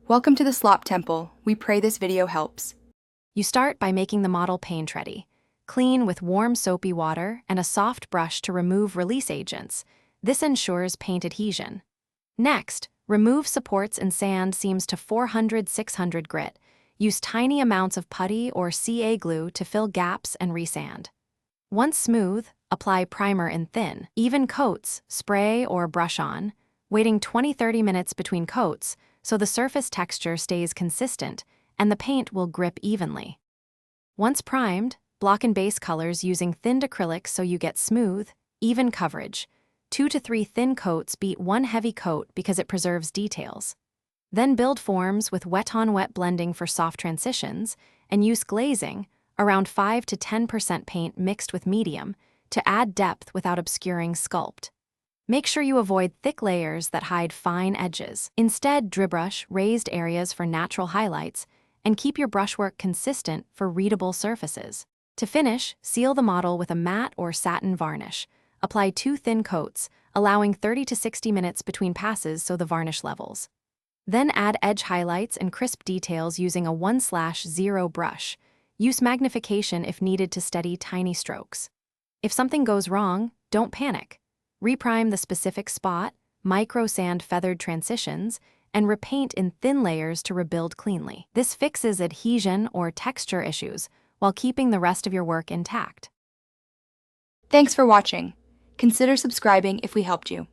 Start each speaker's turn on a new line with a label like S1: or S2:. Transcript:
S1: Welcome to the Slop Temple. We pray this video helps.
S2: You start by making the model paint ready. Clean with warm soapy water and a soft brush to remove release agents. This ensures paint adhesion. Next, remove supports and sand seams to 400-600 grit. Use tiny amounts of putty or CA glue to fill gaps and resand. Once smooth, apply primer in thin, even coats, spray or brush on, waiting 20-30 minutes between coats so the surface texture stays consistent and the paint will grip evenly. Once primed, block and base colors using thinned acrylics so you get smooth, even coverage. 2 to 3 thin coats beat 1 heavy coat because it preserves details. Then build forms with wet-on-wet blending for soft transitions and use glazing, around 5 to 10% paint mixed with medium, to add depth without obscuring sculpt. Make sure you avoid thick layers that hide fine edges. Instead, dribrush raised areas for natural highlights and keep your brushwork consistent for readable surfaces. To finish, seal the model with a matte or satin varnish. Apply 2 thin coats, allowing 30 to 60 minutes between passes so the varnish levels. Then add edge highlights and crisp details using a 1/0 brush. Use magnification if needed to steady tiny strokes. If something goes wrong, don't panic. Reprime the specific spot, micro-sand feathered transitions, and repaint in thin layers to rebuild cleanly. This fixes adhesion or texture issues while keeping the rest of your work intact.
S1: Thanks for watching. Consider subscribing if we helped you.